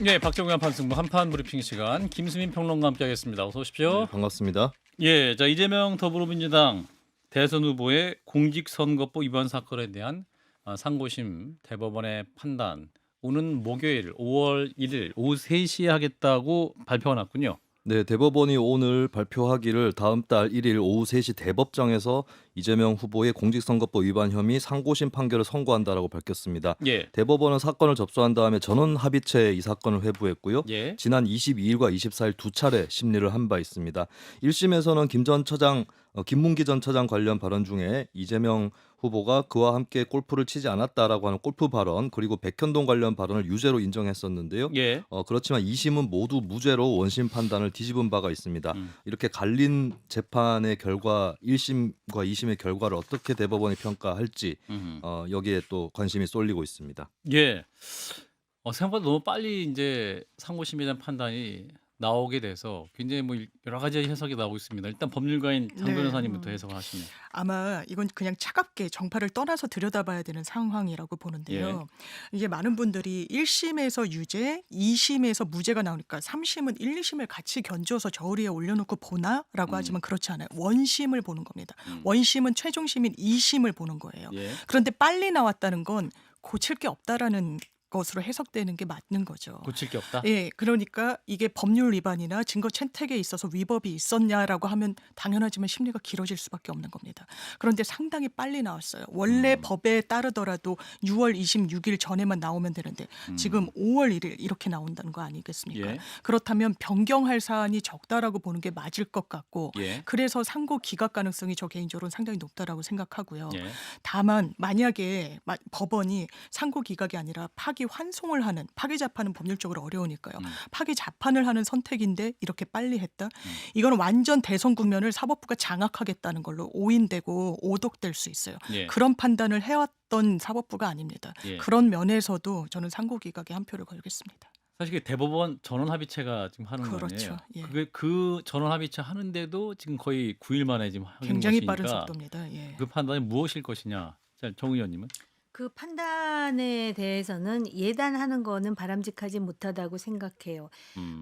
네, 박정현 판승부 한판 브리핑 시간 김수민 평론가 함께하겠습니다. 어서 오십시오. 네, 반갑습니다. 예, 자 이재명 더불어민주당 대선 후보의 공직선거법 위반 사건에 대한 상고심 대법원의 판단 오는 목요일 5월 1일 오후 3시에 하겠다고 발표가 났군요. 네, 대법원이 오늘 발표하기를 다음 달 1일 오후 3시 대법정에서 이재명 후보의 공직선거법 위반 혐의 상고심 판결을 선고한다라고 밝혔습니다. 예, 대법원은 사건을 접수한 다음에 전원 합의체에 이 사건을 회부했고요. 예, 지난 22일과 24일 두 차례 심리를 한 바 있습니다. 1심에서는 김문기 전 처장 관련 발언 중에 이재명 후보가 그와 함께 골프를 치지 않았다라고 하는 골프 발언 그리고 백현동 관련 발언을 유죄로 인정했었는데요. 예. 그렇지만 2심은 모두 무죄로 원심 판단을 뒤집은 바가 있습니다. 이렇게 갈린 재판의 결과 1심과 2심의 결과를 어떻게 대법원이 평가할지 여기에 또 관심이 쏠리고 있습니다. 예. 생각보다 너무 빨리 이제 상고심에 대한 판단이 나오게 돼서 굉장히 뭐 여러 가지 해석이 나오고 있습니다. 일단 법률가인 장 네. 변호사님부터 해석을 하시네요. 아마 이건 그냥 차갑게 정파를 떠나서 들여다봐야 되는 상황이라고 보는데요. 이게 많은 분들이 1심에서 유죄, 2심에서 무죄가 나오니까 3심은 1, 2심을 같이 견줘서 저울위에 올려놓고 보나라고 하지만 그렇지 않아요. 원심을 보는 겁니다. 원심은 최종심인 2심을 보는 거예요. 예. 그런데 빨리 나왔다는 건 고칠 게 없다라는 것으로 해석되는 게 맞는 거죠. 고칠 게 없다. 예, 그러니까 이게 법률 위반이나 증거 채택에 있어서 위법이 있었냐라고 하면 당연하지만 심리가 길어질 수밖에 없는 겁니다. 그런데 상당히 빨리 나왔어요. 원래 법에 따르더라도 6월 26일 전에만 나오면 되는데 지금 5월 1일 이렇게 나온다는 거 아니겠습니까? 예. 그렇다면 변경할 사안이 적다라고 보는 게 맞을 것 같고 예. 그래서 상고 기각 가능성이 저 개인적으로는 상당히 높다라고 생각하고요. 예. 다만 만약에 법원이 상고 기각이 아니라 파기 환송을 하는 파기 재판은 법률적으로 어려우니까요. 파기 재판을 하는 선택인데 이렇게 빨리 했다. 이거는 완전 대선 국면을 사법부가 장악하겠다는 걸로 오인되고 오독될 수 있어요. 예. 그런 판단을 해왔던 사법부가 아닙니다. 예. 그런 면에서도 저는 상고 기각에 한 표를 걸겠습니다. 사실 그 대법원 전원 합의체가 지금 하는 거 그렇죠. 아니에요. 예. 그게 그 전원 합의체 하는데도 지금 거의 9일 만에 지금 하는 굉장히 것이니까 빠른 속도입니다. 예. 그 판단이 무엇일 것이냐. 자, 정 의원님은? 그 판단에 대해서는 예단하는 거는 바람직하지 못하다고 생각해요.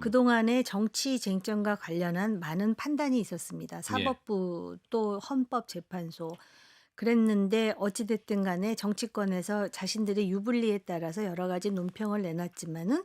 그동안의 정치 쟁점과 관련한 많은 판단이 있었습니다. 사법부 또 헌법재판소 그랬는데 어찌됐든 간에 정치권에서 자신들의 유불리에 따라서 여러 가지 논평을 내놨지만은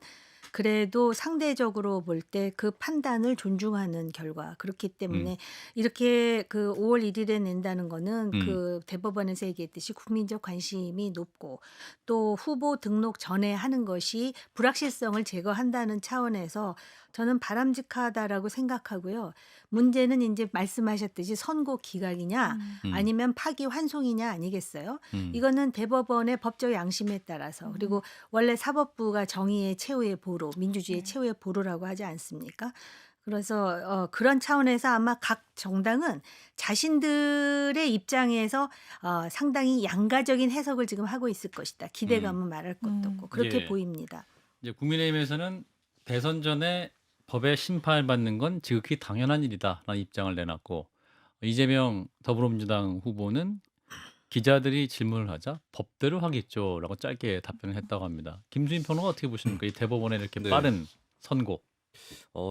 그래도 상대적으로 볼 때 그 판단을 존중하는 결과 그렇기 때문에 이렇게 그 5월 1일에 낸다는 거는 그 대법원에서 얘기했듯이 국민적 관심이 높고 또 후보 등록 전에 하는 것이 불확실성을 제거한다는 차원에서 저는 바람직하다라고 생각하고요. 문제는 이제 말씀하셨듯이 선고 기각이냐 아니면 파기 환송이냐 아니겠어요? 이거는 대법원의 법적 양심에 따라서 그리고 원래 사법부가 정의의 최후의 보루, 민주주의의 최후의 보루라고 하지 않습니까? 그래서 그런 차원에서 아마 각 정당은 자신들의 입장에서 상당히 양가적인 해석을 지금 하고 있을 것이다. 기대감은 말할 것도 없고 그렇게 예. 보입니다. 이제 국민의힘에서는 대선 전에 법의 심판을 받는 건 지극히 당연한 일이다라는 입장을 내놨고 이재명 더불어민주당 후보는 기자들이 질문을 하자 법대로 하겠죠라고 짧게 답변을 했다고 합니다. 김수인 평론가 어떻게 보십니까? 이 대법원의 이렇게 네. 빠른 선고.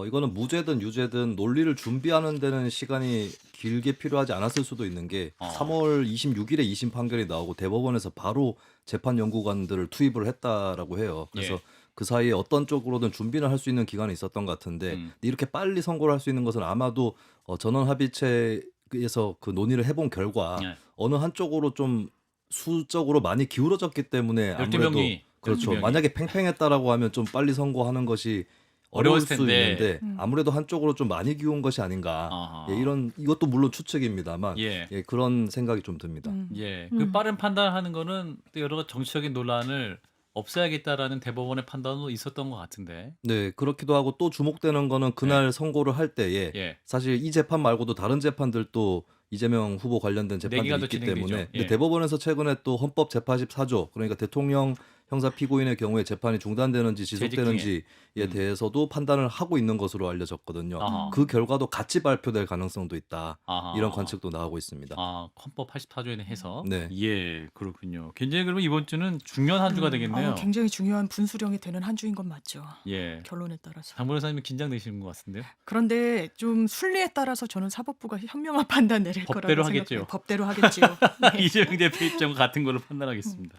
이거는 무죄든 유죄든 논리를 준비하는 데는 시간이 길게 필요하지 않았을 수도 있는 게 3월 26일에 2심 판결이 나오고 대법원에서 바로 재판 연구관들을 투입을 했다라고 해요. 그래서 예. 그 사이에 어떤 쪽으로든 준비를 할 수 있는 기간이 있었던 것 같은데 근데 이렇게 빨리 선고를 할 수 있는 것은 아마도 전원 합의체에서 그 논의를 해본 결과 네. 어느 한쪽으로 좀 수적으로 많이 기울어졌기 때문에 아무래도 12명이 그렇죠. 12명이. 만약에 팽팽했다라고 하면 좀 빨리 선고하는 것이 어려울 어려웠을 수 텐데. 있는데 아무래도 한쪽으로 좀 많이 기운 것이 아닌가. 아하. 예, 이것도 물론 추측입니다만 예. 그런 생각이 좀 듭니다. 예. 그 빠른 판단하는 거는 또 여러 가지 정치적인 논란을 없애야겠다라는 대법원의 판단도 있었던 것 같은데. 네, 그렇기도 하고 또 주목되는 거는 그날 선고를 할 때에 예. 사실 이 재판 말고도 다른 재판들도 이재명 후보 관련된 재판들이 기간도 있기 진행되죠. 때문에 예. 근데 대법원에서 최근에 또 헌법 제84조 그러니까 대통령 형사 피고인의 경우에 재판이 중단되는지 지속되는지에 대해서도 판단을 하고 있는 것으로 알려졌거든요. 아하. 그 결과도 같이 발표될 가능성도 있다. 아하. 이런 관측도 나오고 있습니다. 아, 헌법 84조에 해서. 네. 예, 그렇군요. 굉장히 그러면 이번 주는 중요한 한 주가 되겠네요. 굉장히 중요한 분수령이 되는 한 주인 건 맞죠. 예. 결론에 따라서. 장 변호사님은 긴장되시는 것 같은데요. 그런데 좀 순리에 따라서 저는 사법부가 현명한 판단 내릴 법대로 거라고 하겠죠. 생각해요. 법대로 하겠지요. 네. 이재명 대표 입장과 같은 걸로 판단하겠습니다.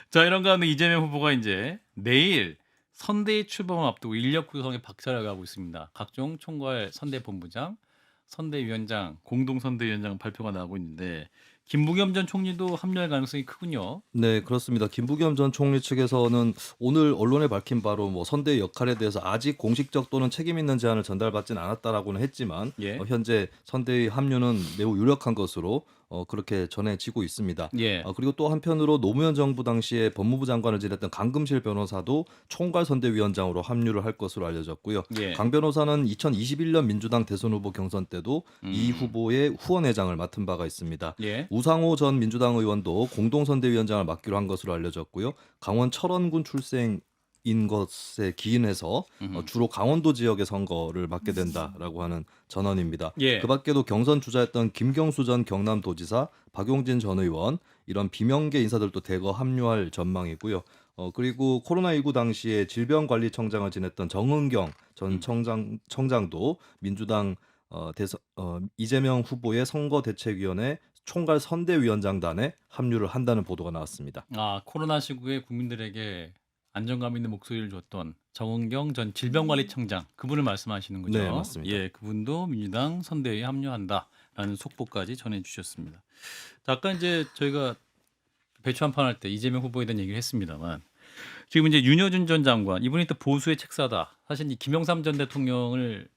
자, 이런 가운데 이재명 후보가 이제 내일 선대위 출범을 앞두고 인력 구성에 박차를 가고 있습니다. 각종 총괄 선대본부장, 선대위원장, 공동선대위원장 발표가 나오고 있는데 김부겸 전 총리도 합류할 가능성이 크군요. 네, 그렇습니다. 김부겸 전 총리 측에서는 오늘 언론에 밝힌 바로 뭐 선대위 역할에 대해서 아직 공식적 또는 책임 있는 제안을 전달받지는 않았다라고는 했지만 예. 현재 선대위 합류는 매우 유력한 것으로 그렇게 전해지고 있습니다. 예. 그리고 또 한편으로 노무현 정부 당시에 법무부 장관을 지냈던 강금실 변호사도 총괄 선대위원장으로 합류를 할 것으로 알려졌고요. 예. 강 변호사는 2021년 민주당 대선 후보 경선 때도 이 후보의 후원회장을 맡은 바가 있습니다. 예. 우상호 전 민주당 의원도 공동선대위원장을 맡기로 한 것으로 알려졌고요. 강원 철원군 출생인 것에 기인해서 주로 강원도 지역의 선거를 맡게 된다라고 하는 전언입니다. 예. 그 밖에도 경선 주자였던 김경수 전 경남도지사, 박용진 전 의원 이런 비명계 인사들도 대거 합류할 전망이고요. 그리고 코로나19 당시에 질병관리청장을 지냈던 정은경 전 청장도 민주당 이재명 후보의 선거대책위원회 총괄 선대위원장단에 합류를 한다는 보도가 나왔습니다. 아, 코로나 시국에 국민들에게 안정감 있는 목소리를 줬던 정은경 전 질병관리청장 그분을 말씀하시는 거죠? 네, 맞습니다. 예, 그분도 민주당 선대위에 합류한다라는 속보까지 전해주셨습니다. 자, 아까 이제 저희가 배추 한판 할 때 이재명 후보에 대한 얘기를 했습니다만 지금 이제 윤여준 전 장관 이분이 또 보수의 책사다. 사실 이 김영삼 전 대통령을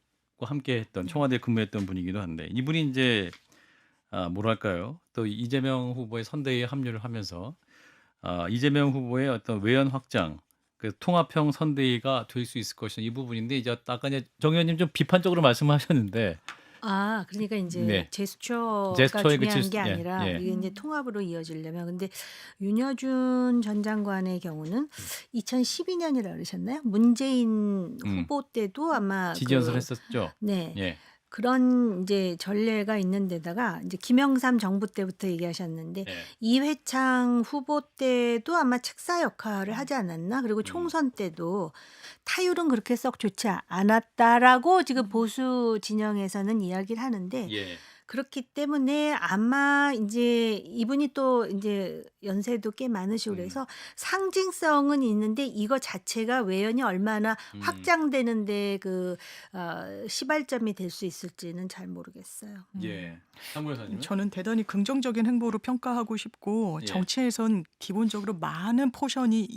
함께했던 청와대에 근무했던 분이기도 한데 이분이 이제 뭐랄까요? 또 이재명 후보의 선대위에 합류를 하면서 이재명 후보의 어떤 외연 확장, 그 통합형 선대위가 될 수 있을 것이다 이 부분인데 이제 아까 이제 정 의원님 좀 비판적으로 말씀하셨는데 그러니까 이제 네. 제스처가 제스처에 중요한 그칠 게 수- 예, 아니라 예. 이게 이제 통합으로 이어지려면 근데 윤여준 전 장관의 경우는 2012년이라 그러셨나요? 문재인 후보 때도 아마 지지연설 했었죠. 네. 예. 그런 이제 전례가 있는 데다가 이제 김영삼 정부 때부터 얘기하셨는데 예. 이회창 후보 때도 아마 책사 역할을 하지 않았나? 그리고 총선 때도 타율은 그렇게 썩 좋지 않았다라고 지금 보수 진영에서는 이야기를 하는데 예. 그렇기 때문에 아마 이제 이분이 또 이제 연세도 꽤 많으시고 그래서 상징성은 있는데 이거 자체가 외연이 얼마나 확장되는데 그 시발점이 될 수 있을지는 잘 모르겠어요. 예. 상 변호사님. 저는 대단히 긍정적인 행보로 평가하고 싶고 예. 정치에선 기본적으로 많은 포션이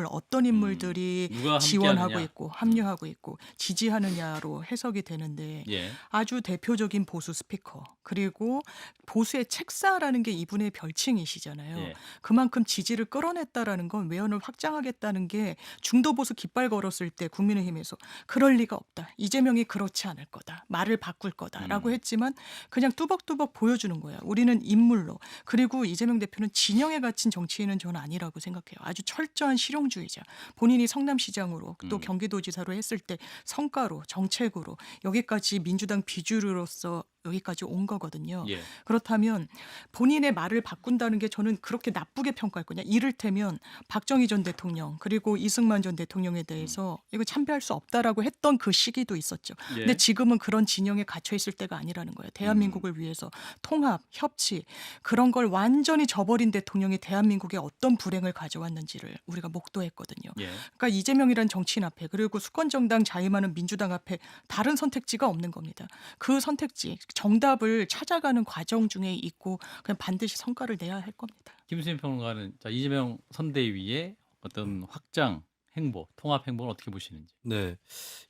어떤 인물들이 누가 지원하고 함께하느냐. 있고 합류하고 있고 지지하느냐로 해석이 되는데 예. 아주 대표적인 보수 스피커 그리고 보수의 책사라는 게 이분의 별칭이시잖아요. 예. 그만큼 지지를 끌어냈다라는 건 외연을 확장하겠다는 게 중도 보수 깃발 걸었을 때 국민의힘에서 그럴 리가 없다. 이재명이 그렇지 않을 거다. 말을 바꿀 거다라고 했지만 그냥 뚜벅뚜벅 보여주는 거야. 우리는 인물로. 그리고 이재명 대표는 진영에 갇힌 정치인은 저는 아니라고 생각해요. 아주 철저한 실용주의자. 본인이 성남시장으로 또 경기도지사로 했을 때 성과로 정책으로 여기까지 민주당 비주류로서 여기까지 온 거거든요. 예. 그렇다면 본인의 말을 바꾼다는 게 저는 그렇게 나쁘게 평가할 거냐. 이를테면 박정희 전 대통령 그리고 이승만 전 대통령에 대해서 이거 참배할 수 없다라고 했던 그 시기도 있었죠. 예. 근데 지금은 그런 진영에 갇혀 있을 때가 아니라는 거예요. 대한민국을 위해서 통합, 협치 그런 걸 완전히 저버린 대통령이 대한민국에 어떤 불행을 가져왔는지를 우리가 목도했거든요. 예. 그러니까 이재명이란 정치인 앞에 그리고 수권정당 자임하는 민주당 앞에 다른 선택지가 없는 겁니다. 그 선택지, 정답을 찾아가는 과정 중에 있고 그냥 반드시 성과를 내야 할 겁니다. 김수민 평론가는 자, 이재명 선대위의 어떤 확장 행보, 통합 행보는 어떻게 보시는지. 네,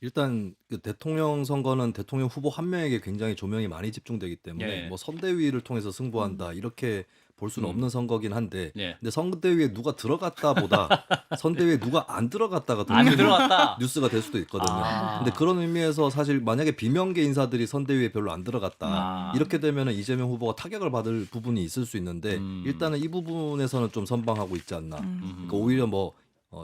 일단 그 대통령 선거는 대통령 후보 한 명에게 굉장히 조명이 많이 집중되기 때문에 예. 뭐 선대위를 통해서 승부한다 이렇게 볼 수는 없는 선거긴 한데, 예. 근데 선대위에 누가 들어갔다보다 선대위에 누가 안 들어갔다가 더 안 큰 들어갔다. 뉴스가 될 수도 있거든요. 아. 근데 그런 의미에서 사실 만약에 비명계 인사들이 선대위에 별로 안 들어갔다 아. 이렇게 되면은 이재명 후보가 타격을 받을 부분이 있을 수 있는데 일단은 이 부분에서는 좀 선방하고 있지 않나. 그러니까 오히려 뭐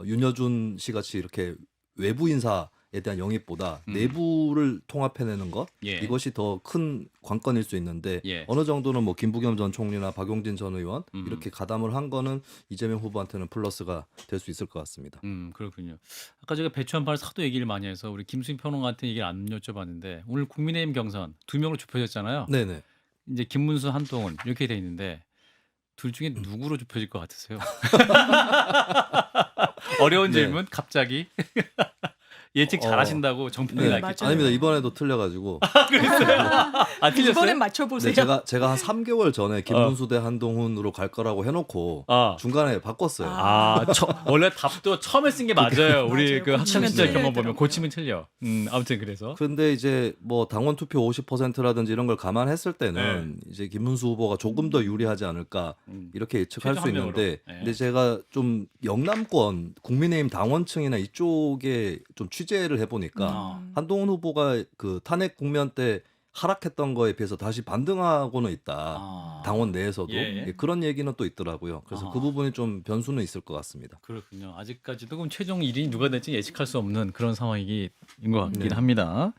윤여준 씨 같이 이렇게 외부 인사에 대한 영입보다 음. 내부를 통합해내는 것 예. 이것이 더 큰 관건일 수 있는데 예. 어느 정도는 뭐 김부겸 전 총리나 박용진 전 의원 음. 이렇게 가담을 한 거는 이재명 후보한테는 플러스가 될 수 있을 것 같습니다. 그렇군요. 아까 제가 배추한발 사도 얘기를 많이 해서 우리 김수인 평론가한테 얘기를 안 여쭤봤는데 오늘 국민의힘 경선 2명으로 좁혀졌잖아요. 네네. 이제 김문수, 한동훈 이렇게 돼 있는데 둘 중에 누구로 좁혀질 것 같으세요? 어려운 네. 질문 갑자기 예측 어, 잘하신다고 정평이 네. 났겠죠. 맞아요. 아닙니다. 이번에도 틀려가지고 틀렸어요? 이번엔 맞춰보세요. 네, 제가 한 3개월 전에 김문수 대 한동훈으로 갈 거라고 해놓고 아. 중간에 바꿨어요. 원래 답도 처음에 쓴 게 맞아요. 우리 맞아요. 그 학창 고치면 시절 틀려야 경험 보면 되더라고요. 고치면 틀려. 아무튼 그래서 근데 이제 뭐 당원 투표 50%라든지 이런 걸 감안했을 때는 이제 김문수 후보가 조금 더 유리하지 않을까 음. 이렇게 예측할 최소 수 한 명으로. 있는데 네. 근데 제가 좀 영남권 국민의힘 당원층이나 이쪽에 좀 취재를 해보니까 아. 한동훈 후보가 그 탄핵 국면 때 하락했던 거에 비해서 다시 반등하고는 있다. 아. 당원 내에서도 예. 예, 그런 얘기는 또 있더라고요. 그래서 아. 그 부분이 좀 변수는 있을 것 같습니다. 그렇군요. 아직까지도 그럼 최종 1인이 누가 될지 예측할 수 없는 그런 상황인 것 같긴 네. 합니다.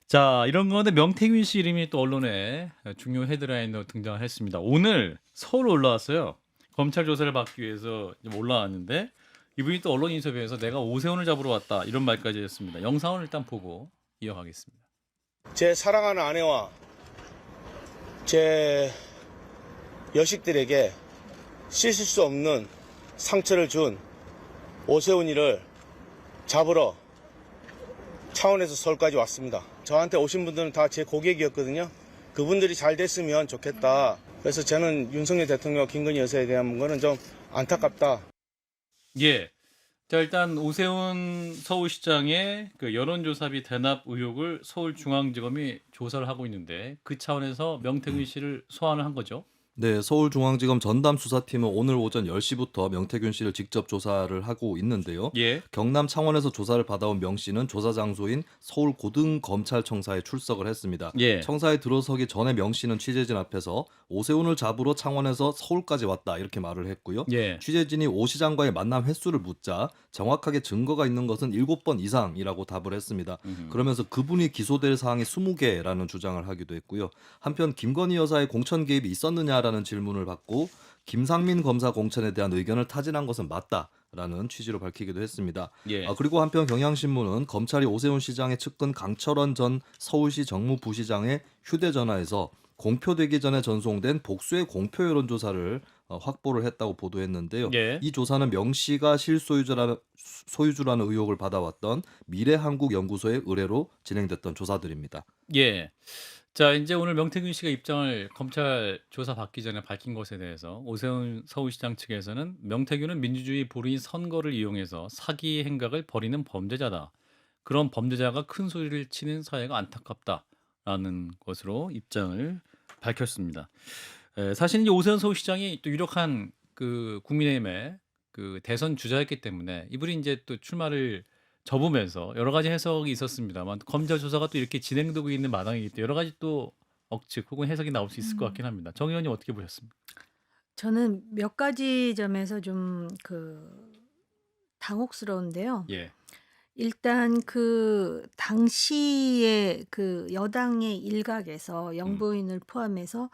자, 이런 가운데 명태균 씨 이름이 또 언론에 중요 헤드라인으로 등장을 했습니다. 오늘 서울 올라왔어요. 검찰 조사를 받기 위해서 좀 올라왔는데 이분이 또 언론 인터뷰에서 내가 오세훈을 잡으러 왔다 이런 말까지 했습니다. 영상을 일단 보고 이어가겠습니다. 제 사랑하는 아내와 제 여식들에게 씻을 수 없는 상처를 준 오세훈이를 잡으러 차원에서 서울까지 왔습니다. 저한테 오신 분들은 다 제 고객이었거든요. 그분들이 잘 됐으면 좋겠다. 그래서 저는 윤석열 대통령, 김건희 여사에 대한 거는 좀 안타깝다. 예. 자, 일단 오세훈 서울시장의 그 여론조사비 대납 의혹을 서울중앙지검이 조사를 하고 있는데 그 차원에서 명태균 씨를 소환을 한 거죠. 네, 서울중앙지검 전담수사팀은 오늘 오전 10시부터 명태균 씨를 직접 조사를 하고 있는데요. 예. 경남 창원에서 조사를 받아온 명 씨는 조사 장소인 서울 고등검찰청사에 출석을 했습니다. 예. 청사에 들어서기 전에 명 씨는 취재진 앞에서 오세훈을 잡으러 창원에서 서울까지 왔다 이렇게 말을 했고요. 예. 취재진이 오 시장과의 만남 횟수를 묻자 정확하게 증거가 있는 것은 7번 이상이라고 답을 했습니다. 그러면서 그분이 기소될 사항이 20개라는 주장을 하기도 했고요. 한편 김건희 여사의 공천 개입이 있었느냐라는 질문을 받고 김상민 검사 공천에 대한 의견을 타진한 것은 맞다라는 취지로 밝히기도 했습니다. 예. 그리고 한편 경향신문은 검찰이 오세훈 시장의 측근 강철원 전 서울시 정무부시장의 휴대전화에서 공표되기 전에 전송된 복수의 공표 여론조사를 확보를 했다고 보도했는데요. 예. 이 조사는 명 씨가 실소유주라는 의혹을 받아왔던 미래한국연구소의 의뢰로 진행됐던 조사들입니다. 예. 자, 이제 오늘 명태균 씨가 입장을 검찰 조사 받기 전에 밝힌 것에 대해서 오세훈 서울시장 측에서는 명태균은 민주주의 보루인 선거를 이용해서 사기 행각을 벌이는 범죄자다. 그런 범죄자가 큰 소리를 치는 사회가 안타깝다라는 것으로 입장을 밝혔습니다. 사실 이제 오세훈 서울시장이 또 유력한 그 국민의힘의 그 대선 주자였기 때문에 이분이 이제 또 출마를 접으면서 여러 가지 해석이 있었습니다만 검찰 조사가 또 이렇게 진행되고 있는 마당이기 때문에 여러 가지 또 억측 혹은 해석이 나올 수 있을 것 같긴 합니다. 정 의원님 어떻게 보셨습니까? 저는 몇 가지 점에서 좀 당혹스러운데요. 예. 일단 그 당시에 그 여당의 일각에서 영부인을 포함해서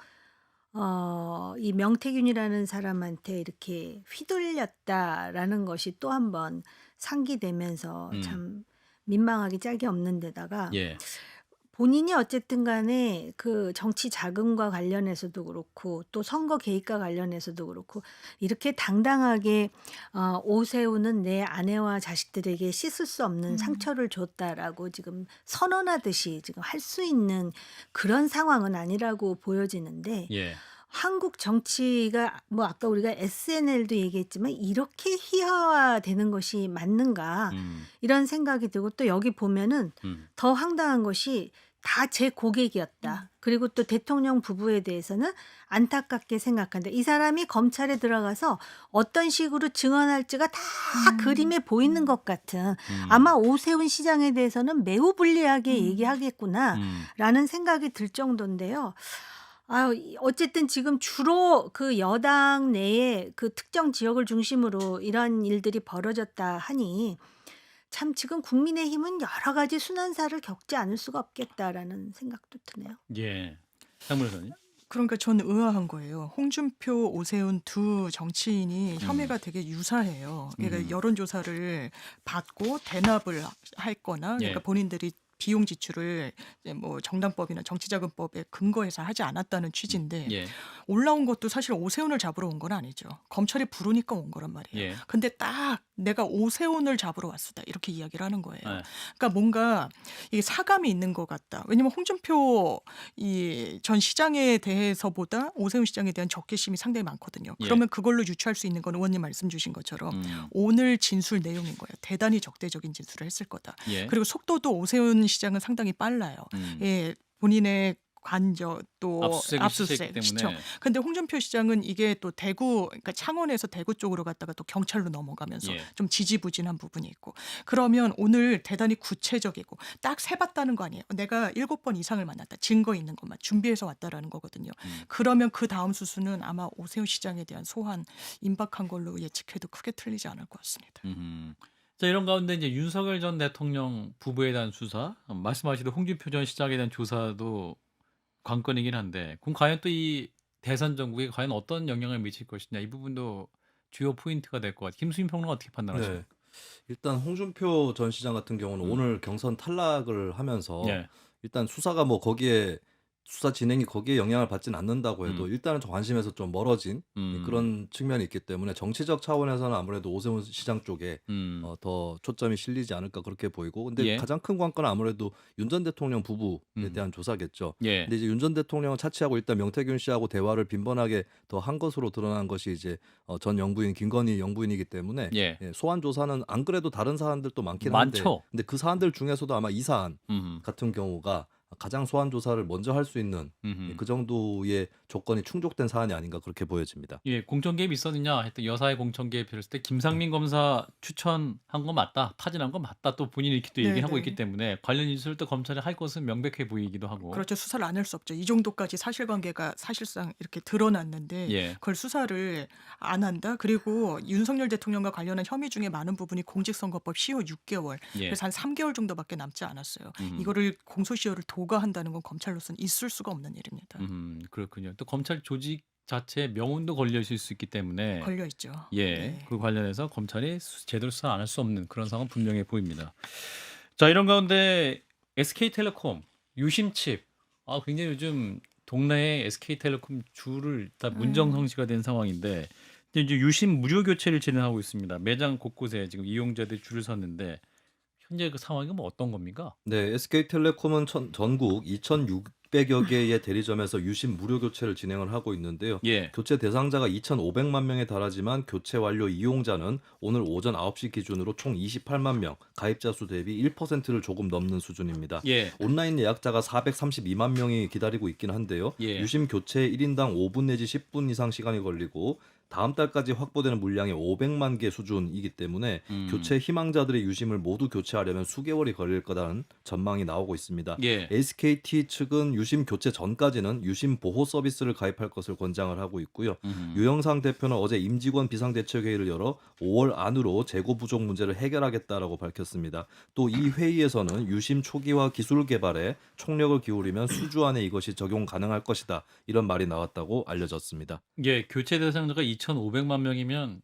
이 명태균이라는 사람한테 이렇게 휘둘렸다라는 것이 또 한 번 상기되면서 음. 참 민망하기 짝이 없는 데다가 예. 본인이 어쨌든 간에 그 정치 자금과 관련해서도 그렇고 또 선거 개입과 관련해서도 그렇고 이렇게 당당하게 오세훈은 내 아내와 자식들에게 씻을 수 없는 상처를 줬다라고 지금 선언하듯이 지금 할 수 있는 그런 상황은 아니라고 보여지는데 예. 한국 정치가 뭐 아까 우리가 SNL도 얘기했지만 이렇게 희화화되는 것이 맞는가 이런 생각이 들고 또 여기 보면은 더 황당한 것이 다 제 고객이었다. 그리고 또 대통령 부부에 대해서는 안타깝게 생각한다. 이 사람이 검찰에 들어가서 어떤 식으로 증언할지가 다 그림에 보이는 것 같은 아마 오세훈 시장에 대해서는 매우 불리하게 얘기하겠구나라는 생각이 들 정도인데요. 어쨌든 지금 주로 그 여당 내에 그 특정 지역을 중심으로 이런 일들이 벌어졌다 하니 참 지금 국민의힘은 여러 가지 순환사를 겪지 않을 수가 없겠다라는 생각도 드네요. 예. 장문호사님. 그러니까 저는 의아한 거예요. 홍준표, 오세훈 두 정치인이 혐의가 되게 유사해요. 그러니까 음. 여론조사를 받고 대납을 할 거나 그러니까 예. 본인들이 비용 지출을 이제 뭐 정당법이나 정치자금법에 근거해서 하지 않았다는 취지인데 예. 올라온 것도 사실 오세훈을 잡으러 온 건 아니죠. 검찰이 부르니까 온 거란 말이에요. 예. 근데 딱 내가 오세훈을 잡으러 왔다 이렇게 이야기를 하는 거예요. 예. 그러니까 뭔가 이게 사감이 있는 것 같다. 왜냐면 홍준표 이 전 시장에 대해서보다 오세훈 시장에 대한 적개심이 상당히 많거든요. 예. 그러면 그걸로 유추할 수 있는 건 의원님 말씀 주신 것처럼 오늘 진술 내용인 거예요. 대단히 적대적인 진술을 했을 거다. 예. 그리고 속도도 오세훈 시장은 상당히 빨라요. 예, 본인의 관저 또 압수수색을 시작했기 시죠. 때문에. 근데 홍준표 시장은 이게 또 대구, 그러니까 창원에서 대구 쪽으로 갔다가 또 경찰로 넘어가면서 예. 좀 지지부진한 부분이 있고. 그러면 오늘 대단히 구체적이고 딱 세봤다는 거 아니에요. 내가 7번 이상을 만났다. 증거 있는 것만 준비해서 왔다라는 거거든요. 그러면 그 다음 수순은 아마 오세훈 시장에 대한 소환 임박한 걸로 예측해도 크게 틀리지 않을 것 같습니다. 자, 이런 가운데 이제 윤석열 전 대통령 부부에 대한 수사, 말씀하시던 홍준표 전 시장에 대한 조사도 관건이긴 한데, 그럼 과연 또 이 대선 전국에 과연 어떤 영향을 미칠 것이냐, 이 부분도 주요 포인트가 될 것 같아요. 김수민 평론가 어떻게 판단하세요? 네. 일단 홍준표 전 시장 같은 경우는 오늘 경선 탈락을 하면서 예. 일단 수사가 뭐 거기에 수사 진행이 거기에 영향을 받진 않는다고 해도 일단은 좀 관심에서 좀 멀어진 그런 측면이 있기 때문에 정치적 차원에서는 아무래도 오세훈 시장 쪽에 더 초점이 실리지 않을까 그렇게 보이고, 근데 예. 가장 큰 관건은 아무래도 윤 전 대통령 부부에 대한 조사겠죠. 예. 근데 이제 윤 전 대통령은 차치하고 일단 명태균 씨하고 대화를 빈번하게 더 한 것으로 드러난 것이 이제 전 영부인 김건희 영부인이기 때문에 예. 소환 조사는 안 그래도 다른 사안들도 많긴 한데, 많죠. 근데 그 사안들 중에서도 아마 이 사안 음. 같은 경우가 가장 소환 조사를 먼저 할 수 있는 그 정도의 조건이 충족된 사안이 아닌가 그렇게 보여집니다. 예, 공천 개입 있었느냐 했던 여사의 공천 개입했을 때 김상민 검사 추천한 거 맞다, 타진한 거 맞다, 또 본인이 이렇게 또 얘기하고 네네. 있기 때문에 관련 인수를 또 검찰이 할 것은 명백해 보이기도 하고. 그렇죠. 수사를 안 할 수 없죠. 이 정도까지 사실관계가 사실상 이렇게 드러났는데 예. 그걸 수사를 안 한다. 그리고 윤석열 대통령과 관련한 혐의 중에 많은 부분이 공직선거법 시효 6개월, 예. 그래서 한 3개월 정도밖에 남지 않았어요. 음. 이거를 공소시효를 도과한다는 건 검찰로서는 있을 수가 없는 일입니다. 그렇군요. 또 검찰 조직 자체 명운도 걸려 있을 수 있기 때문에 걸려 있죠. 예, 네. 그 관련해서 검찰이 제대로 수사 안 할 수 없는 그런 상황 분명해 보입니다. 자, 이런 가운데 SK텔레콤 유심칩, 굉장히 요즘 동네에 SK텔레콤 줄을 다 문정성시가 된 상황인데, 근데 이제 유심 무료 교체를 진행하고 있습니다. 매장 곳곳에 지금 이용자들이 줄을 섰는데 현재 그 상황이 뭐 어떤 겁니까? 네, SK텔레콤은 전국 2,600여 개의 대리점에서 유심 무료 교체를 진행을 하고 있는데요. 예, 교체 대상자가 2,500만 명에 달하지만 교체 완료 이용자는 오늘 오전 9시 기준으로 총 28만 명, 가입자 수 대비 1%를 조금 넘는 수준입니다. 예, 온라인 예약자가 432만 명이 기다리고 있긴 한데요. 예. 유심 교체에 1인당 5분 내지 10분 이상 시간이 걸리고 다음 달까지 확보되는 물량이 500만 개 수준이기 때문에 교체 희망자들의 유심을 모두 교체하려면 수개월이 걸릴 거라는 전망이 나오고 있습니다. 예. SKT 측은 유심 교체 전까지는 유심 보호 서비스를 가입할 것을 권장을 하고 있고요. 유영상 대표는 어제 임직원 비상대책회의를 열어 5월 안으로 재고 부족 문제를 해결하겠다라고 밝혔습니다. 또 이 회의에서는 유심 초기화 기술 개발에 총력을 기울이면 수주 안에 이것이 적용 가능할 것이다, 이런 말이 나왔다고 알려졌습니다. 예, 교체 대상자가 2,500만 명이면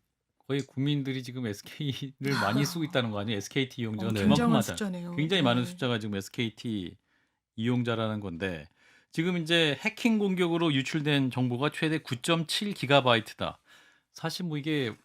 거의 국민들이 지금 SK를 많이 쓰고 있다는 거 아니에요? SKT 이용자가 그만큼 굉장한 많다. 숫자네요. 굉장히 네. 많은 숫자가 지금 SKT 이용자라는 건데, 지금 이제 해킹 공격으로 유출된 정보가 최대 9.7기가바이트다. 사실 뭐 이게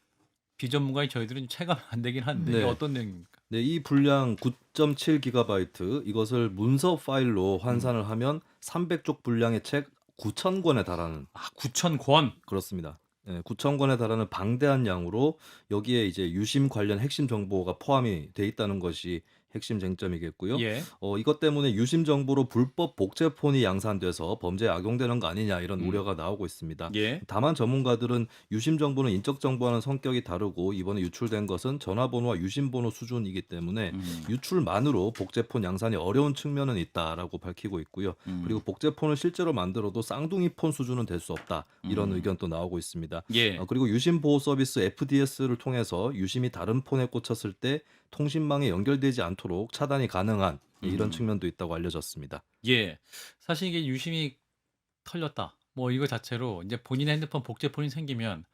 비전문가인 저희들은 체감 안 되긴 하는데 이게 네. 어떤 내용입니까? 네, 이 분량 9.7기가바이트 이것을 문서 파일로 환산을 하면 300쪽 분량의 책 9,000권에 달하는, 9,000권. 그렇습니다. 9,000권에 달하는 방대한 양으로 여기에 이제 유심 관련 핵심 정보가 포함이 돼 있다는 것이 핵심 쟁점이겠고요. 예. 이것 때문에 유심 정보로 불법 복제폰이 양산돼서 범죄에 악용되는 거 아니냐 이런 우려가 나오고 있습니다. 예. 다만 전문가들은 유심 정보는 인적 정보와는 성격이 다르고 이번에 유출된 것은 전화번호와 유심번호 수준이기 때문에 유출만으로 복제폰 양산이 어려운 측면은 있다라고 밝히고 있고요. 그리고 복제폰을 실제로 만들어도 쌍둥이 폰 수준은 될 수 없다 이런 의견도 나오고 있습니다. 예. 그리고 유심 보호 서비스 FDS를 통해서 유심이 다른 폰에 꽂혔을 때 통신망에 연결되지 않도록 차단이 가능한 이런 측면도 있다고 알려졌습니다. 예. 사실 이게 유심이 털렸다. 뭐 이거 자체로 이제 본인의 핸드폰 복제폰이 생기면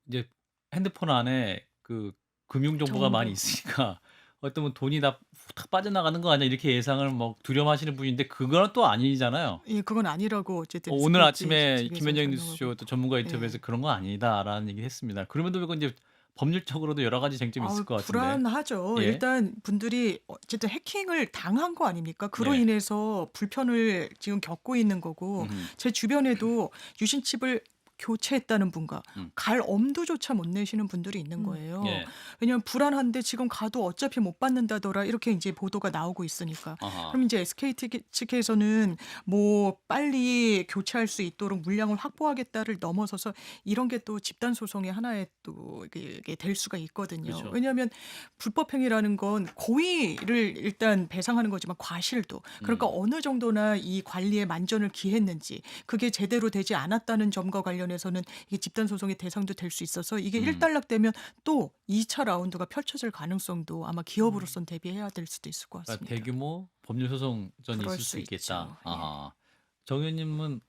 이제 핸드폰 안에 그 금융 정보가 많이 정보. 있으니까 어떤 분 돈이 다 탁 빠져나가는 거 아니야 이렇게 예상을 뭐 두려워하시는 분인데 그건 또 아니잖아요. 예, 그건 아니라고 어쨌든 오늘 SKT 아침에 측에서 김현정 설명하고 뉴스쇼 또 전문가 인터뷰에서 예. 그런 거 아니다라는 얘기를 했습니다. 그럼에도 불구하고 이제 법률적으로도 여러 가지 쟁점이 있을 것 같은데. 불안하죠. 예. 일단 분들이 어쨌든 해킹을 당한 거 아닙니까? 그로 네. 인해서 불편을 지금 겪고 있는 거고 제 주변에도 유심칩을 교체했다는 분과 음. 갈 엄두조차 못 내시는 분들이 있는 거예요. 예. 왜냐하면 불안한데 지금 가도 어차피 못 받는다더라 이렇게 이제 보도가 나오고 있으니까. 아하. 그럼 이제 SKT 측에서는 뭐 빨리 교체할 수 있도록 물량을 확보하겠다를 넘어서서 이런 게 또 집단 소송의 하나의 또 이게 될 수가 있거든요. 그렇죠. 왜냐하면 불법 행위라는 건 고의를 일단 배상하는 거지만 과실도 그러니까 어느 정도나 이 관리에 만전을 기했는지 그게 제대로 되지 않았다는 점과 관련해서는 이게 집단 소송의 대상도 될 수 있어서 이게 일단락되면 또 2차 라운드가 펼쳐질 가능성도 아마 기업으로선 대비해야 될 수도 있을 것 그러니까 같습니다. 대규모 법률 소송전이 그럴 있을 수 수 있겠다. 있죠. 예. 아하. 정 의원님은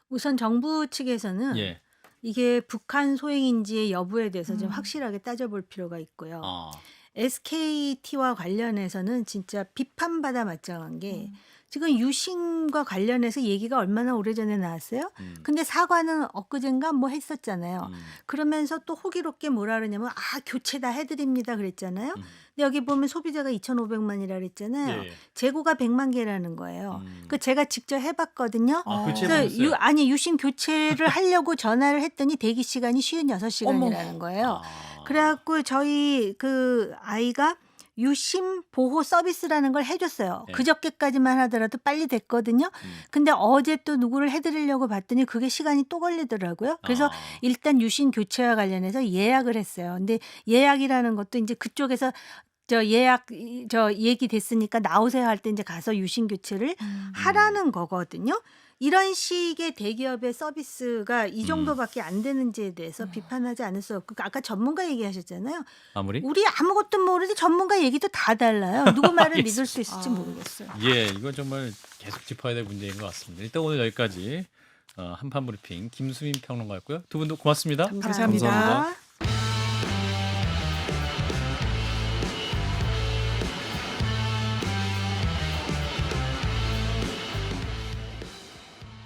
우선 정부 측에서는 예. 이게 북한 소행인지의 여부에 대해서 좀 음. 확실하게 따져볼 필요가 있고요. 아. SKT와 관련해서는 진짜 비판받아 마땅한 게 지금 유심과 관련해서 얘기가 얼마나 오래전에 나왔어요? 근데 사과는 엊그젠가 뭐 했었잖아요. 그러면서 또 호기롭게 뭐라 그러냐면 교체 다 해드립니다 그랬잖아요. 근데 여기 보면 소비자가 2,500만이라 그랬잖아요. 예. 재고가 100만 개라는 거예요. 그 제가 직접 해봤거든요. 아, 교체 교체 그래서 유심 교체를 하려고 전화를 했더니 대기 시간이 56시간이라는 거예요. 아. 그래갖고 저희 그 아이가 유심 보호 서비스라는 걸 해줬어요. 네. 그저께까지만 하더라도 빨리 됐거든요. 근데 어제 또 누구를 해드리려고 봤더니 그게 시간이 또 걸리더라고요. 그래서 아. 일단 유심 교체와 관련해서 예약을 했어요. 근데 예약이라는 것도 이제 그쪽에서 저 얘기 됐으니까 나오세요 할 때 이제 가서 유심 교체를 하라는 거거든요. 이런 식의 대기업의 서비스가 이 정도밖에 안 되는지에 대해서 비판하지 않을 수 없고 아까 전문가 얘기하셨잖아요. 마무리? 우리 아무것도 모르는데 전문가 얘기도 다 달라요. 누구 말을 믿을 수 있을지 모르겠어요. 예, 이건 정말 계속 짚어야 될 문제인 것 같습니다. 일단 오늘 여기까지 한판 브리핑 김수민 평론가였고요. 두 분도 고맙습니다. 감사합니다. 감사합니다.